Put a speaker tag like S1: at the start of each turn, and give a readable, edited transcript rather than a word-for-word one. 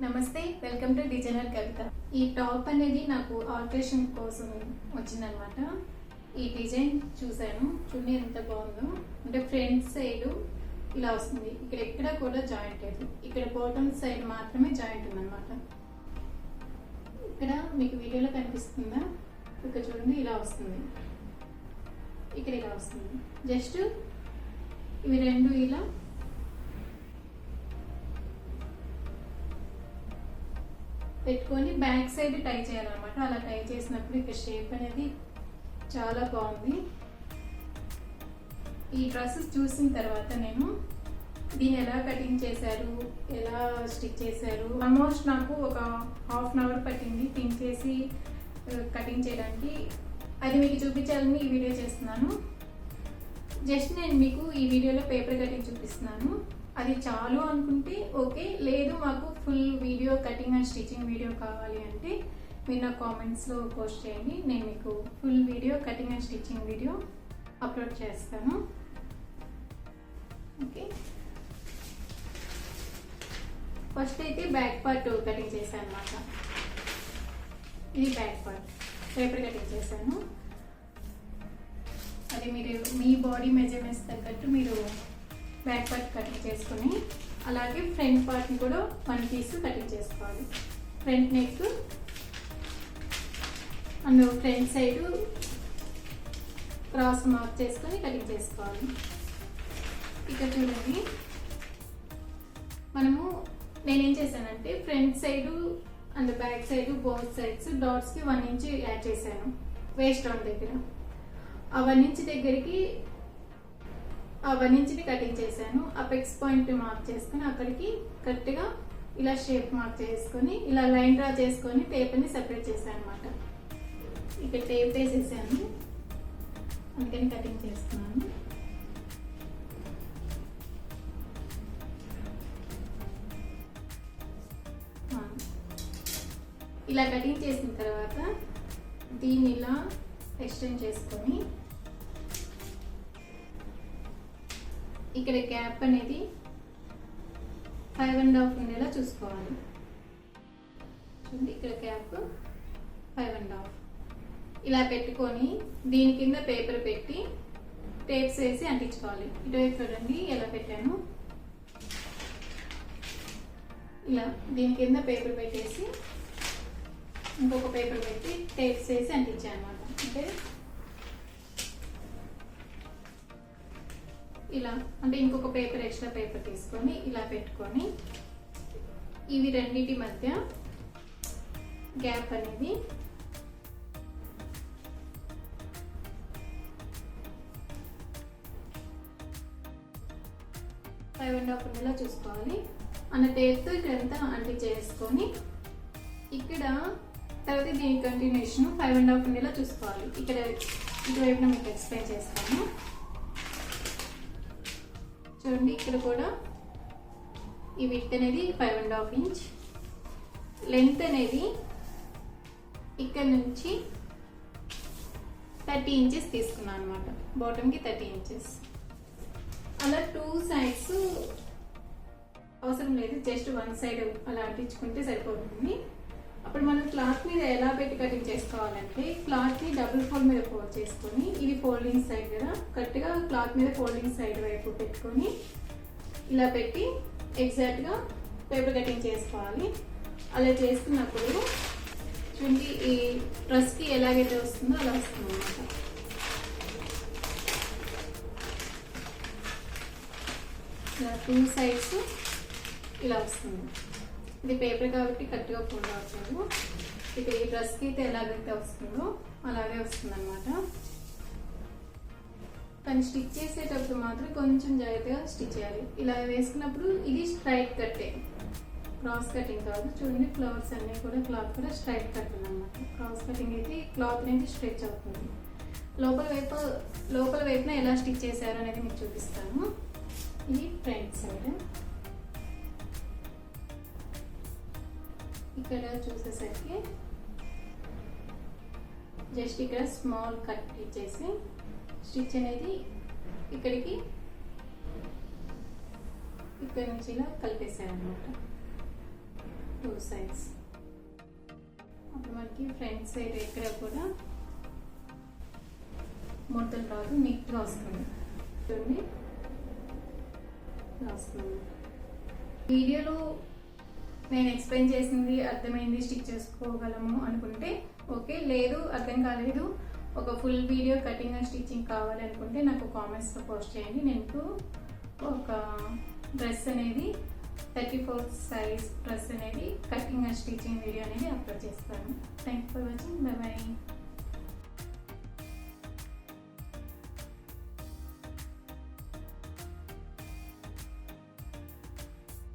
S1: నమస్తే, welcome to designer కవిత. ఈ top అనేది నాకు ఆల్టరేషన్ కోసం వచ్చిందనమాట. ఈ డిజైన్ చూశాను, చూడండి ఎంత బాగుందో. అంటే ఫ్రంట్ సైడ్ ఇలా వస్తుంది, ఇక్కడ ఎక్కడ కూడా జాయింట్ లేదు, ఇక్కడ బాటమ్ సైడ్ మాత్రమే జాయింట్ ఉందన్నమాట. ఇక్కడ మీకు వీడియోలో కనిపిస్తుందా? ఇక్కడ చూడండి ఇలా వస్తుంది, ఇక్కడ ఇలా వస్తుంది. జస్ట్ ఇవి రెండు ఇలా పెట్టుకొని బ్యాక్ సైడ్ టై చేయాలన్నమాట. అలా టై చేసినప్పుడు ఇక్కడ షేప్ అనేది చాలా బాగుంది. ఈ డ్రెస్సెస్ చూసిన తర్వాత నేను దీన్ని ఎలా కటింగ్ చేశారు, ఎలా స్టిచ్ చేశారు, ఆల్మోస్ట్ నాకు ఒక హాఫ్ అన్ అవర్ పట్టింది పిన్ చేసి కటింగ్ చేయడానికి. అది మీకు చూపించాలని ఈ వీడియో చేస్తున్నాను. జస్ట్ నేను మీకు ఈ వీడియోలో పేపర్ కటింగ్ చూపిస్తున్నాను. అది చాలు అనుకుంటే ఓకే, లేదు మాకు full video cutting and stitching video కావాలి అంటే మీరు నా కామెంట్స్లో పోస్ట్ చేయండి. నేను మీకు full video cutting and stitching video upload చేస్తాను. ఓకే, ఫస్ట్ అయితే బ్యాక్ పార్ట్ కటింగ్ చేశాను అనమాట. ఇది బ్యాక్ పార్ట్ పేపర్ కటింగ్ చేశాను. అది మీరు మీ బాడీ మెజర్మెంట్స్ తగ్గట్టు మీరు బ్యాక్ పార్ట్ కటింగ్ చేసుకొని, అలాగే ఫ్రంట్ పార్ట్ని కూడా 1 పీస్ కటింగ్ చేసుకోవాలి. Front neck and front side cross mark చేసుకొని కటింగ్ చేసుకోవాలి. ఇక్కడ చూడండి, నేనేం చేశానంటే front side and back side both sides డాట్స్కి 1 ఇంచ్ యాడ్ చేశాను వేస్ట్ రౌండ్ దగ్గర. ఆ 1 ఇంచ్ దగ్గరికి ఆ 1 ఇంచ్ని కటింగ్ చేశాను. అపెక్స్ పాయింట్ మార్క్ చేసుకొని అక్కడికి కరెక్ట్గా ఇలా షేప్ మార్క్ చేసుకొని ఇలా లైన్ డ్రా చేసుకొని పేపర్ని సెపరేట్ చేశాను అనమాట. ఇక్కడ టేప్ వేసేసాను, అందుకని కటింగ్ చేస్తున్నాను. ఇలా కటింగ్ చేసిన తర్వాత దీన్ని ఇలా ఎక్స్టెండ్ చేసుకొని ఇక్కడ గ్యాప్ అనేది 5.5 ఉండేలా చూసుకోవాలి. చూడండి, ఇక్కడ గ్యాప్ 5.5 ఇలా పెట్టుకొని దీని కింద పేపర్ పెట్టి టేప్స్ వేసి అంటించుకోవాలి. ఇటువైపు చూడండి ఎలా పెట్టాను. ఇలా దీని కింద పేపర్ పెట్టేసి ఇంకొక పేపర్ పెట్టి టేప్స్ వేసి అంటించాను అనమాట. అంటే ఇలా, అంటే ఇంకొక పేపర్ ఎక్స్ట్రా పేపర్ తీసుకొని ఇలా పెట్టుకొని ఇవి రెండింటి మధ్య గ్యాప్ అనేది ఫైవ్ అండ్ హాఫ్ ఉండేలా చూసుకోవాలి. అన్న టేప్తో ఇక్కడంతా అంటించేసుకొని ఇక్కడ తర్వాత దీని కంటిన్యూషన్ 5.5 ఉండేలా చూసుకోవాలి. ఇక్కడ ఇటువైపున మీకు ఎక్స్ప్లెయిన్ చేస్తాను. చూడండి, ఇక్కడ కూడా ఈ విడ్త్ అనేది 5.5 ఇంచ్, లెంత్ అనేది ఇక్కడ నుంచి 30 ఇంచెస్ తీసుకున్నాను అనమాట. బాటమ్కి 30 ఇంచెస్. అలా 2 సైడ్స్ అవసరం లేదు, జస్ట్ 1 సైడ్ అలా అంటించుకుంటే సరిపోతుంది. అప్పుడు మనం క్లాత్ మీద ఎలా పెట్టి కటింగ్ చేసుకోవాలంటే క్లాత్ని డబుల్ ఫోల్డ్ మీద ఫోల్డ్ చేసుకొని, ఇది ఫోల్డింగ్ సైడ్ కదా, కరెక్ట్గా క్లాత్ మీద ఫోల్డింగ్ సైడ్ వైపు పెట్టుకొని ఇలా పెట్టి ఎగ్జాక్ట్గా పేపర్ కటింగ్ చేసుకోవాలి. అలా చేసుకున్నప్పుడు చూడండి, ఈ డ్రెస్కి ఎలాగైతే వస్తుందో అలా వస్తుంది అన్నమాట. ఇలా 2 సైడ్స్ ఇలా వస్తుంది. ఇది పేపర్ కాబట్టి కరెక్ట్గా ఫోల్డ్ అవుతుంది. ఇక ఈ డ్రెస్కి అయితే ఎలాగైతే వస్తుందో అలాగే వస్తుంది అనమాట. కానీ స్టిచ్ చేసేటప్పుడు మాత్రం కొంచెం జాగ్రత్తగా స్టిచ్ చేయాలి. ఇలా వేసుకున్నప్పుడు ఇది స్ట్రైట్ కట్టే, క్రాస్ కటింగ్ కాదు. చూడండి, ఫ్లవర్స్ అన్నీ కూడా క్లాత్ కూడా స్ట్రైట్ కట్ అనమాట. క్రాస్ కటింగ్ అయితే క్లాత్ అనేది స్ట్రెచ్ అవుతుంది. లోపల వైపున ఎలా స్టిచ్ చేశారు అనేది మీకు చూపిస్తాను. ఇది ఫ్రంట్ సైడ్. ఇక్కడ చూసేసరికి జస్ట్ ఇక్కడ స్మాల్ కట్ ఇచ్చేసి స్టిచ్ అనేది ఇక్కడికి ఇక్కడ నుంచి ఇలా కలిపేసాను అనమాట. Two sides. అప్పుడు మనకి ఫ్రంట్ సైడ్ ఎక్కడ కూడా ముడతలు రాదు, నీట్గా వస్తుంది. చూడండి రాస్తున్నాను. వీడియోలో నేను ఎక్స్ప్లెయిన్ చేసింది అర్థమైంది, స్టిచ్ చేసుకోగలము అనుకుంటే ఓకే, లేదు అర్థం కాలేదు, ఒక full video cutting and stitching కావాలి అనుకుంటే నాకు కామెంట్స్లో పోస్ట్ చేయండి. నేను ఒక డ్రెస్ అనేది 34 సైజ్ డ్రెస్ అనేది కటింగ్ అండ్ స్టిచ్చింగ్ వీడియో అనేది అప్లోడ్ చేస్తాను. Thank you for watching. By by.